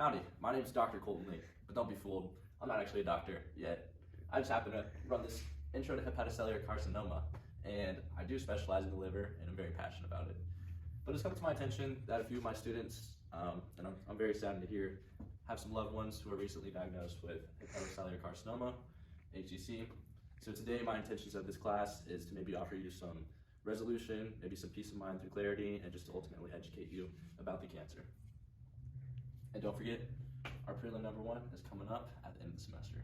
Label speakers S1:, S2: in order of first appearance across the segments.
S1: Howdy, my name is Dr. Colton, but don't be fooled. I'm not actually a doctor yet. I just happen to run this intro to hepatocellular carcinoma, and I do specialize in the liver, and I'm very passionate about it. But it's come to my attention that a few of my students, and I'm very saddened to hear, have some loved ones who are recently diagnosed with hepatocellular carcinoma, HCC. So today my intentions of this class is to maybe offer you some resolution, maybe some peace of mind through clarity, and just to ultimately educate you about the cancer. And don't forget, our prelim number 1 is coming up at the end of the semester.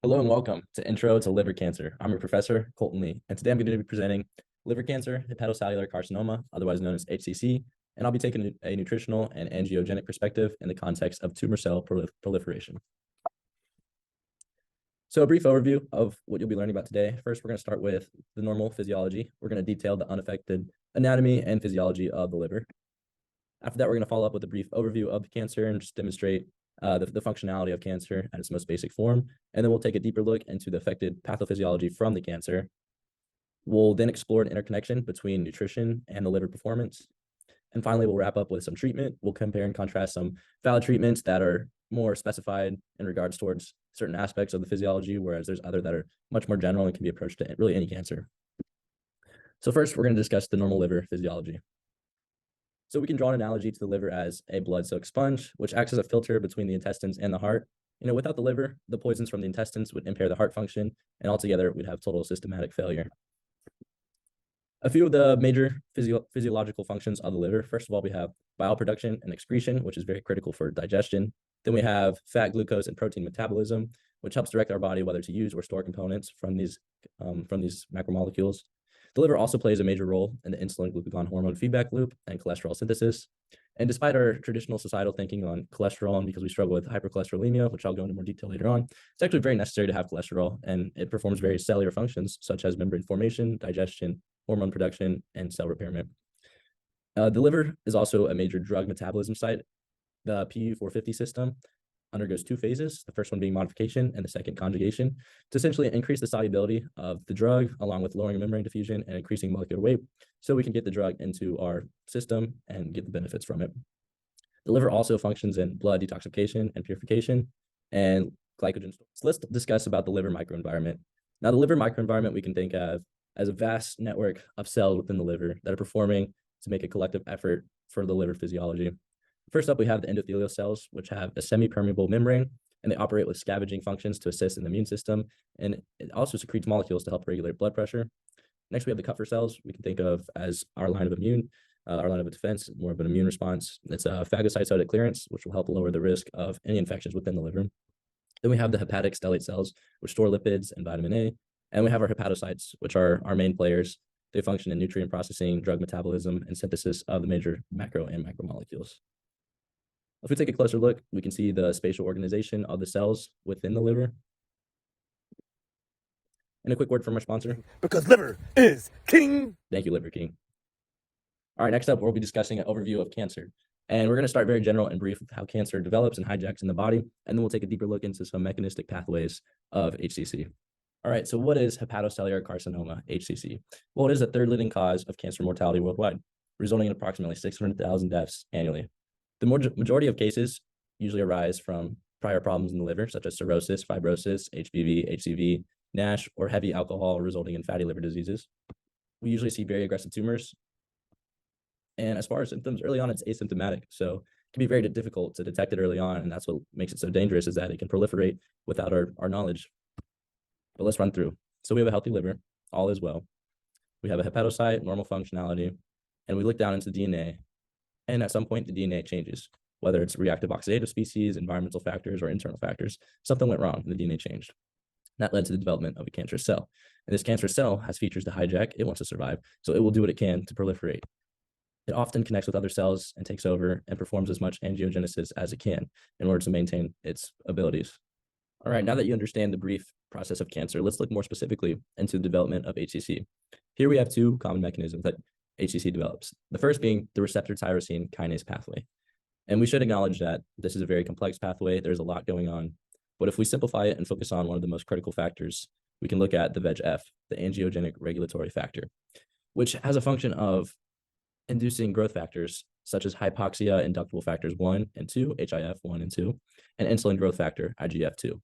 S1: Hello and welcome to Intro to Liver Cancer. I'm your professor, Colton Lee, and today I'm going to be presenting liver cancer, hepatocellular carcinoma, otherwise known as HCC, and I'll be taking a nutritional and angiogenic perspective in the context of tumor cell proliferation. So a brief overview of what you'll be learning about today. First, we're going to start with the normal physiology. We're going to detail the unaffected anatomy and physiology of the liver. After that, we're going to follow up with a brief overview of the cancer and just demonstrate the functionality of cancer at its most basic form. And then we'll take a deeper look into the affected pathophysiology from the cancer. We'll then explore an interconnection between nutrition and the liver performance. And finally, we'll wrap up with some treatment. We'll compare and contrast some valid treatments that are more specified in regards towards certain aspects of the physiology, whereas there's other that are much more general and can be approached to really any cancer. So first, we're going to discuss the normal liver physiology. So we can draw an analogy to the liver as a blood soaked sponge, which acts as a filter between the intestines and the heart. Without the liver, the poisons from the intestines would impair the heart function, and altogether we'd have total systematic failure. A few of the major physiological functions of the liver. First of all, we have bile production and excretion, which is very critical for digestion. Then we have fat, glucose, and protein metabolism, which helps direct our body whether to use or store components from these macromolecules. The liver also plays a major role in the insulin-glucagon hormone feedback loop and cholesterol synthesis. And despite our traditional societal thinking on cholesterol, and because we struggle with hypercholesterolemia, which I'll go into more detail later on, it's actually very necessary to have cholesterol, and it performs various cellular functions such as membrane formation, digestion, hormone production, and cell repairment. The liver is also a major drug metabolism site. The PU450 system undergoes 2 phases, the first one being modification and the second conjugation, to essentially increase the solubility of the drug along with lowering membrane diffusion and increasing molecular weight so we can get the drug into our system and get the benefits from it. The liver also functions in blood detoxification and purification and glycogen storage. So let's discuss about the liver microenvironment. Now, the liver microenvironment we can think of as a vast network of cells within the liver that are performing to make a collective effort for the liver physiology. First up, we have the endothelial cells, which have a semi-permeable membrane, and they operate with scavenging functions to assist in the immune system, and it also secretes molecules to help regulate blood pressure. Next, we have the Kupffer cells, we can think of as our line of defense, more of an immune response. It's a phagocytotic clearance, which will help lower the risk of any infections within the liver. Then we have the hepatic stellate cells, which store lipids and vitamin A, and we have our hepatocytes, which are our main players. They function in nutrient processing, drug metabolism, and synthesis of the major macro and macromolecules. If we take a closer look, we can see the spatial organization of the cells within the liver. And a quick word from our sponsor.
S2: Because liver is king.
S1: Thank you, Liver King. All right, next up, we'll be discussing an overview of cancer. And we're going to start very general and brief with how cancer develops and hijacks in the body. And then we'll take a deeper look into some mechanistic pathways of HCC. All right, so what is hepatocellular carcinoma, HCC? Well, it is the 3rd leading cause of cancer mortality worldwide, resulting in approximately 600,000 deaths annually. The majority of cases usually arise from prior problems in the liver, such as cirrhosis, fibrosis, HBV, HCV, NASH, or heavy alcohol resulting in fatty liver diseases. We usually see very aggressive tumors. And as far as symptoms, early on, it's asymptomatic. So it can be very difficult to detect it early on. And that's what makes it so dangerous, is that it can proliferate without our knowledge. But let's run through. So we have a healthy liver, all is well. We have a hepatocyte, normal functionality, and we look down into the DNA. And at some point, the DNA changes, whether it's reactive oxidative species, environmental factors, or internal factors. Something went wrong and the DNA changed. That led to the development of a cancerous cell. And this cancerous cell has features to hijack. It wants to survive, so it will do what it can to proliferate. It often connects with other cells and takes over and performs as much angiogenesis as it can in order to maintain its abilities. All right, now that you understand the brief process of cancer, let's look more specifically into the development of HCC. Here we have 2 common mechanisms that HCC develops. The first being the receptor tyrosine kinase pathway. And we should acknowledge that this is a very complex pathway. There's a lot going on. But if we simplify it and focus on one of the most critical factors, we can look at the VEGF, the angiogenic regulatory factor, which has a function of inducing growth factors such as hypoxia inductible factors 1 and 2, HIF 1 and 2, and insulin growth factor, IGF-2.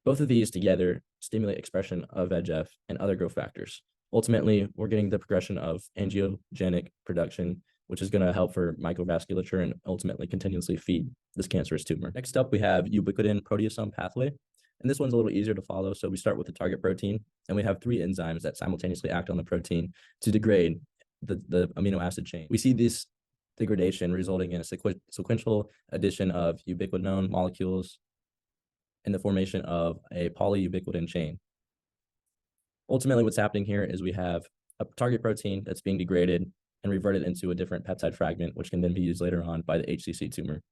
S1: Both of these together stimulate expression of VEGF and other growth factors. Ultimately, we're getting the progression of angiogenic production, which is going to help for microvasculature and ultimately continuously feed this cancerous tumor. Next up, we have ubiquitin proteasome pathway. And this one's a little easier to follow. So we start with the target protein, and we have 3 enzymes that simultaneously act on the protein to degrade the amino acid chain. We see this degradation resulting in a sequential addition of ubiquinone molecules and the formation of a polyubiquitin chain. Ultimately, what's happening here is we have a target protein that's being degraded and reverted into a different peptide fragment, which can then be used later on by the HCC tumor.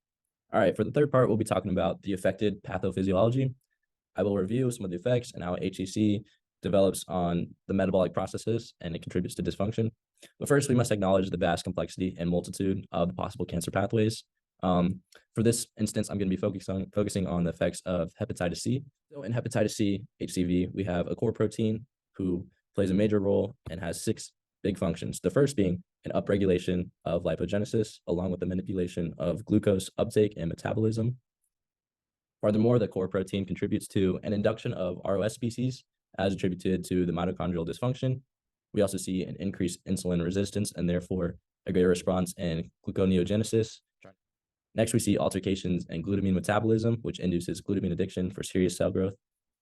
S1: All right, for the third part, we'll be talking about the affected pathophysiology. I will review some of the effects and how HCC develops on the metabolic processes and it contributes to dysfunction. But first, we must acknowledge the vast complexity and multitude of the possible cancer pathways. For this instance, I'm going to be focusing on the effects of hepatitis C. So in hepatitis C, HCV, we have a core protein who plays a major role and has 6 big functions. The first being an upregulation of lipogenesis, along with the manipulation of glucose uptake and metabolism. Furthermore, the core protein contributes to an induction of ROS species as attributed to the mitochondrial dysfunction. We also see an increased insulin resistance and therefore a greater response in gluconeogenesis. Next, we see altercations in glutamine metabolism, which induces glutamine addiction for serious cell growth.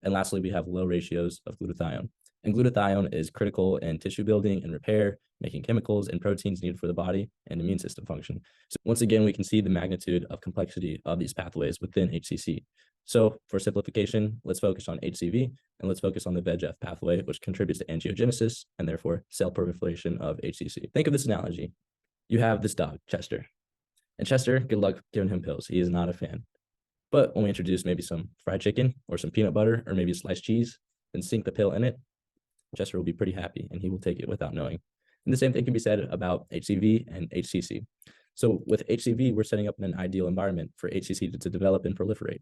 S1: And lastly, we have low ratios of glutathione. And glutathione is critical in tissue building and repair, making chemicals and proteins needed for the body and immune system function. So once again, we can see the magnitude of complexity of these pathways within HCC. So for simplification, let's focus on HCV and let's focus on the VEGF pathway, which contributes to angiogenesis and therefore cell proliferation of HCC. Think of this analogy. You have this dog, Chester. And Chester, good luck giving him pills. He is not a fan. But when we introduce maybe some fried chicken or some peanut butter or maybe sliced cheese and sink the pill in it, Chester will be pretty happy and he will take it without knowing. And the same thing can be said about HCV and HCC. So with HCV, we're setting up an ideal environment for HCC to develop and proliferate.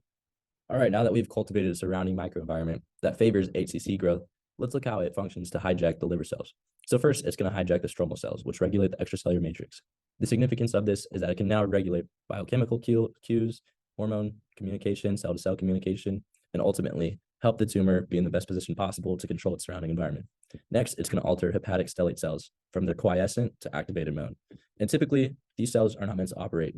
S1: All right, now that we've cultivated a surrounding microenvironment that favors HCC growth, let's look how it functions to hijack the liver cells. So first, it's going to hijack the stromal cells, which regulate the extracellular matrix. The significance of this is that it can now regulate biochemical cues, hormone communication, cell-to-cell communication, and ultimately help the tumor be in the best position possible to control its surrounding environment. Next, it's going to alter hepatic stellate cells from their quiescent to activated mode. And typically, these cells are not meant to operate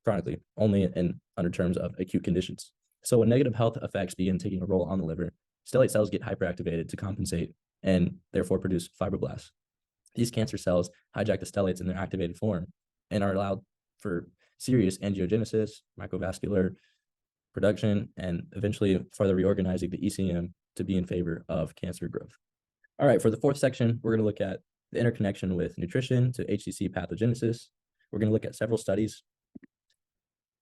S1: chronically, only under terms of acute conditions. So when negative health effects begin taking a role on the liver, stellate cells get hyperactivated to compensate and therefore produce fibroblasts. These cancer cells hijack the stellates in their activated form and are allowed for serious angiogenesis, microvascular production, and eventually further reorganizing the ECM to be in favor of cancer growth. All right, for the fourth section, we're going to look at the interconnection with nutrition to HCC pathogenesis. We're going to look at several studies.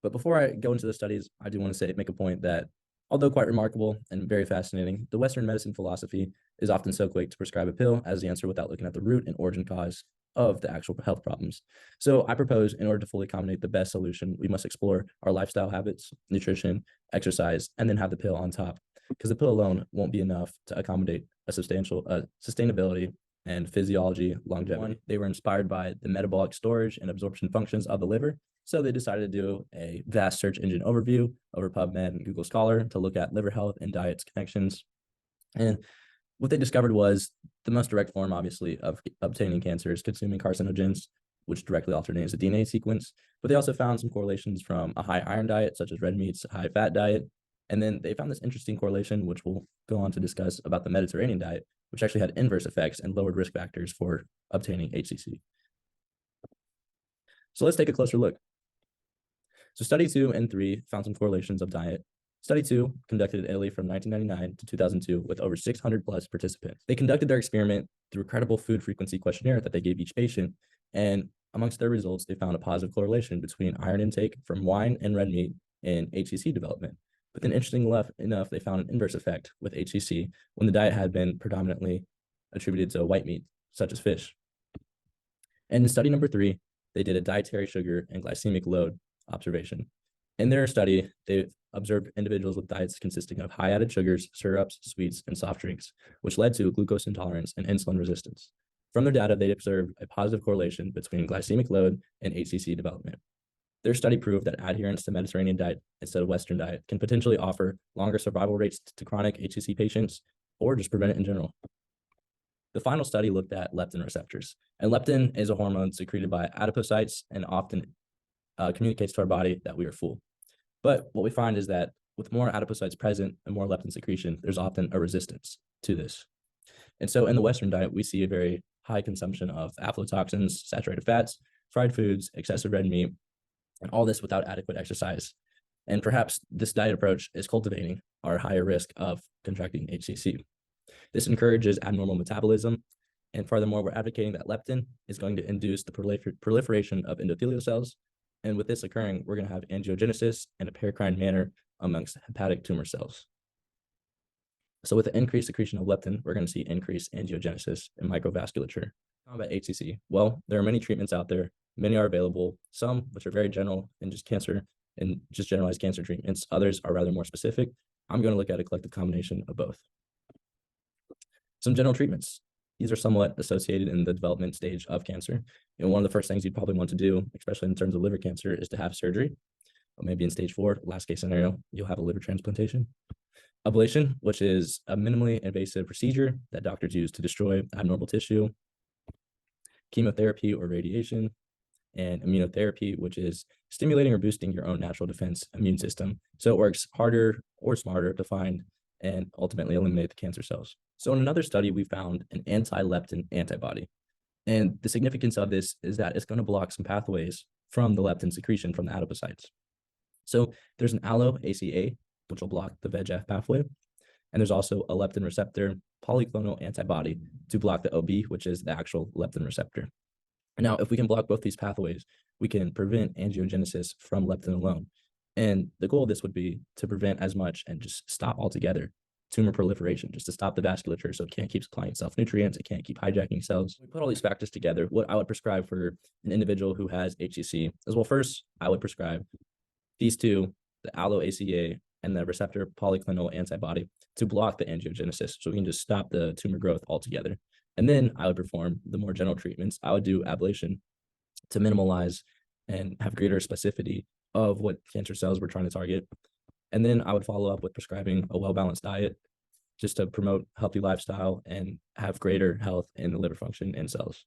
S1: But before I go into the studies, I do want to make a point that although quite remarkable and very fascinating, the Western medicine philosophy is often so quick to prescribe a pill as the answer without looking at the root and origin cause of the actual health problems. So I propose in order to fully accommodate the best solution, we must explore our lifestyle habits, nutrition, exercise, and then have the pill on top, because the pill alone won't be enough to accommodate a substantial sustainability and physiology longevity. They were inspired by the metabolic storage and absorption functions of the liver. So they decided to do a vast search engine overview over PubMed and Google Scholar to look at liver health and diet's connections. And what they discovered was the most direct form, obviously, of obtaining cancer is consuming carcinogens, which directly alterates the DNA sequence. But they also found some correlations from a high iron diet, such as red meats, a high fat diet. And then they found this interesting correlation, which we'll go on to discuss about the Mediterranean diet, which actually had inverse effects and lowered risk factors for obtaining HCC. So let's take a closer look. So study 2 and 3 found some correlations of diet. Study 2, conducted in Italy from 1999 to 2002 with over 600 plus participants. They conducted their experiment through a credible food frequency questionnaire that they gave each patient. And amongst their results, they found a positive correlation between iron intake from wine and red meat and HCC development. But then interestingly enough, they found an inverse effect with HCC when the diet had been predominantly attributed to white meat, such as fish. And in study number 3, they did a dietary sugar and glycemic load observation. In their study, they observed individuals with diets consisting of high added sugars, syrups, sweets, and soft drinks, which led to glucose intolerance and insulin resistance. From their data, they observed a positive correlation between glycemic load and HCC development. Their study proved that adherence to Mediterranean diet instead of Western diet can potentially offer longer survival rates to chronic HCC patients or just prevent it in general. The final study looked at leptin receptors, and leptin is a hormone secreted by adipocytes and often communicates to our body that we are full. But what we find is that with more adipocytes present and more leptin secretion, there's often a resistance to this. And so in the Western diet, we see a very high consumption of aflatoxins, saturated fats, fried foods, excessive red meat, and all this without adequate exercise. And perhaps this diet approach is cultivating our higher risk of contracting HCC. This encourages abnormal metabolism. And furthermore, we're advocating that leptin is going to induce the proliferation of endothelial cells. And with this occurring, we're going to have angiogenesis in a paracrine manner amongst hepatic tumor cells. So with the increased secretion of leptin, we're going to see increased angiogenesis in microvasculature. Combat HCC. Well, there are many treatments out there. Many are available, some which are very general and just cancer and just generalized cancer treatments. Others are rather more specific. I'm going to look at a collective combination of both. Some general treatments. These are somewhat associated in the development stage of cancer. And one of the first things you'd probably want to do, especially in terms of liver cancer, is to have surgery. Or maybe in stage 4, last case scenario, you'll have a liver transplantation. Ablation, which is a minimally invasive procedure that doctors use to destroy abnormal tissue. Chemotherapy or radiation. And immunotherapy, which is stimulating or boosting your own natural defense immune system. So it works harder or smarter to find and ultimately eliminate the cancer cells. So in another study, we found an anti-leptin antibody. And the significance of this is that it's going to block some pathways from the leptin secretion from the adipocytes. So there's an allo-ACA, which will block the VEGF pathway. And there's also a leptin receptor polyclonal antibody to block the OB, which is the actual leptin receptor. Now, if we can block both these pathways, we can prevent angiogenesis from leptin alone. And the goal of this would be to prevent as much and just stop altogether tumor proliferation, just to stop the vasculature so it can't keep supplying itself nutrients, it can't keep hijacking cells. We put all these factors together. What I would prescribe for an individual who has HCC is, well, first, I would prescribe these two, the allo-ACA and the receptor polyclonal antibody, to block the angiogenesis so we can just stop the tumor growth altogether. And then I would perform the more general treatments. I would do ablation to minimalize and have greater specificity of what cancer cells we're trying to target. And then I would follow up with prescribing a well-balanced diet just to promote healthy lifestyle and have greater health in the liver function and cells.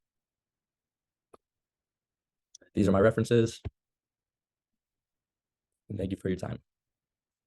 S1: These are my references. And thank you for your time.